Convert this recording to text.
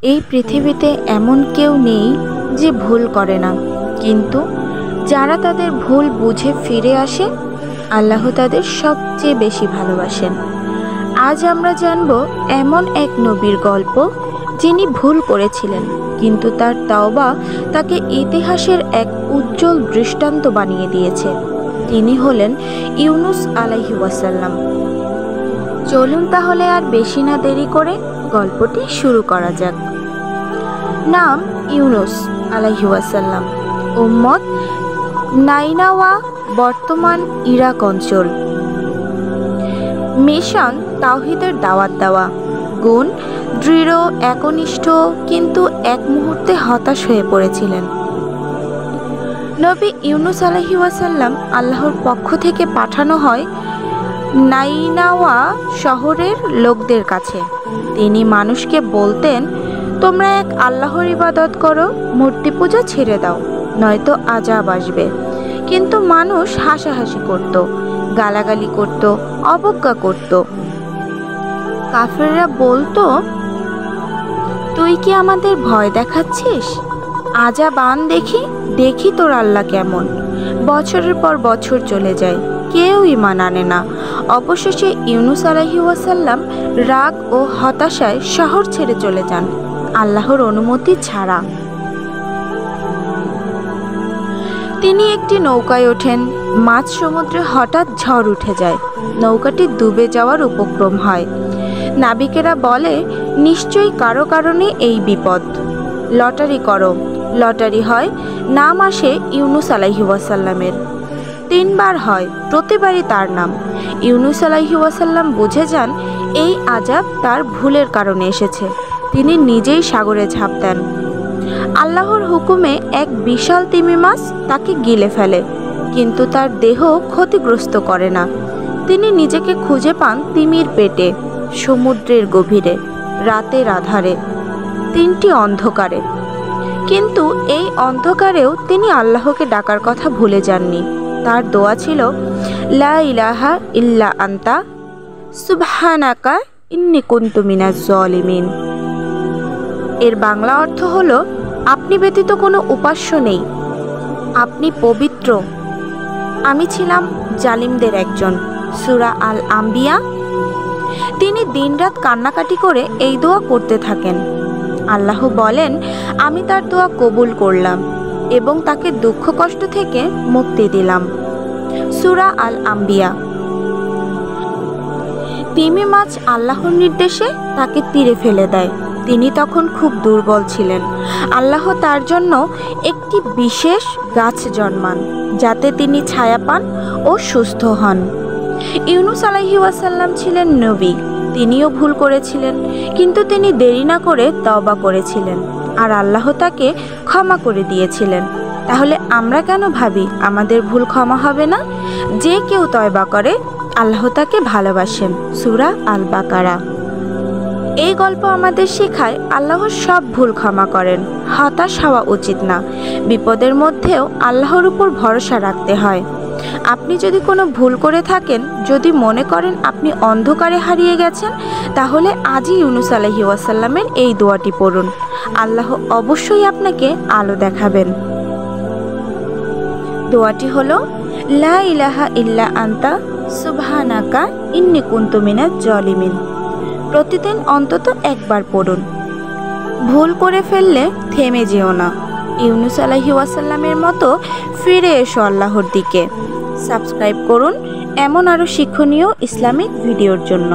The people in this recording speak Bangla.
এই পৃথিবীতে এমন কেউ নেই যে ভুল করে না, কিন্তু যারা তাদের ভুল বুঝে ফিরে আসে আল্লাহ তাদের সবচেয়ে বেশি ভালোবাসেন। আজ আমরা জানব এমন এক নবীর গল্প যিনি ভুল করেছিলেন, কিন্তু তার তাওবা তাকে ইতিহাসের এক উজ্জ্বল দৃষ্টান্ত বানিয়ে দিয়েছে। তিনি হলেন ইউনুস আলাইহি ওয়াসাল্লাম। চলুন তাহলে আর বেশি না দেরি করে গল্পটি শুরু করা যাক। নাম ইউনুস আলাইহি ওয়াসাল্লাম, উম্মত নাইনাওয়া, বর্তমান ইরাক অঞ্চল। মিশন তাওহীদের দাওয়াত দেওয়া। গুণ দৃঢ়, একনিষ্ঠ, কিন্তু এক মুহূর্তে হতাশ হয়ে পড়েছিলেন। নবী ইউনুস আলাইহি ওয়াসাল্লাম আল্লাহর পক্ষ থেকে পাঠানো হয় নাইনাওয়া শহরের লোকদের কাছে। তিনি মানুষকে বলতেন, তোমরা এক আল্লাহর ইবাদত করো, মূর্তি পূজা ছেড়ে দাও, নয়তো আযাব আসবে। কিন্তু মানুষ হাসাহাসি করত, গালাগালি করত, অবজ্ঞা করত। কাফেররা বলতো, তুই কি আমাদের ভয় দেখাচ্ছিস? আযাব আন দেখি, দেখি তোর আল্লাহ কেমন। বছরের পর বছর চলে যায়, কেউ ঈমান আনে না। অবশেষে ইউনুস আলাইহি ওয়াসাল্লাম রাগ ও হতাশায় শহর ছেড়ে চলে যান, আল্লাহর অনুমতি ছাড়া। তিনি একটি নৌকায় ওঠেন। মাঝ সমুদ্রে হঠাৎ ঝড় উঠে যায়, নৌকাটি ডুবে যাওয়ার উপক্রম হয়। নাবিকেরা বলে, নিশ্চয়ই কারো কারণে এই বিপদ। লটারি করো। লটারি হয়, নাম আসে ইউনুস আলাইহি ওয়াসাল্লামের। 3 বার হয়, প্রতিবারই তার নাম। ইউনুস আলাইহি ওয়াসাল্লাম বুঝে যান এই আযাব তার ভুলের কারণে এসেছে। তিনি নিজেই সাগরে ঝাঁপ দেন। আল্লাহর হুকুমে এক বিশাল তিমি মাছ তাকে গিলে ফেলে, কিন্তু তার দেহ ক্ষতিগ্রস্ত করে না। তিনি নিজেকে খুঁজে পান তিমির পেটে, সমুদ্রের গভীরে, রাতের আধারে, 3টি অন্ধকারে। কিন্তু এই অন্ধকারেও তিনি আল্লাহকে ডাকার কথা ভুলে যাননি। তার দোয়া ছিল, লা ইলাহা ইল্লা আনতা সুবহানাকা ইন্নী কুনতু মিনাজ জালিমিন। এর বাংলা অর্থ হলো, আপনি ব্যতীত কোনো উপাস্য নেই, আপনি পবিত্র, আমি ছিলাম জালিমদের একজন। সূরা আল আম্বিয়া। তিনি দিনরাত কান্নাকাটি করে এই দোয়া করতে থাকেন। আল্লাহ বলেন, আমি তার দোয়া কবুল করলাম এবং তাকে দুঃখ কষ্ট থেকে মুক্তি দিলাম। সূরা আল আম্বিয়া। তিমি মাছ আল্লাহর নির্দেশে তাকে তীরে ফেলে দেয়। তিনি তখন খুব দুর্বল ছিলেন। আল্লাহ তার জন্য একটি বিশেষ গাছ জন্মান, যাতে তিনি ছায়া পান ও সুস্থ হন। ইউনুস আলাইহি ওয়াসাল্লাম ছিলেন নবী। তিনিও ভুল করেছিলেন, কিন্তু তিনি দেরি না করে তওবা করেছিলেন, আর আল্লাহ তাকে ক্ষমা করে দিয়েছিলেন। তাহলে আমরা কেন ভাবি আমাদের ভুল ক্ষমা হবে না? যে কেউ তওবা করে আল্লাহ তাকে ভালোবাসেন। সূরা আল বাকারা। এই গল্প আমাদের শেখায় আল্লাহ সব ভুল ক্ষমা করেন। হতাশ হওয়া উচিত না। বিপদের মধ্যেও আল্লাহর উপর ভরসা রাখতে হয়। আপনি যদি কোনো ভুল করে থাকেন, যদি মনে করেন আপনি অন্ধকারে হারিয়ে গেছেন, তাহলে আজই ইউনুস আলাইহি ওয়াসাল্লামের এই দোয়াটি পড়ুন। আল্লাহ অবশ্যই আপনাকে আলো দেখাবেন। দোয়াটি হলো, লা ইলাহা ইল্লা আনতা সুবহানাকা ইন্নী কুনতু মিনাজ জালিমিন। প্রতিদিন অন্তত একবার পড়ুন। ভুল করে ফেললে থেমে যেও না। ইউনুস আলাইহি ওয়াসাল্লামের মতো ফিরে এসো আল্লাহর দিকে। সাবস্ক্রাইব করুন এমন আরও শিক্ষণীয় ইসলামিক ভিডিওর জন্য।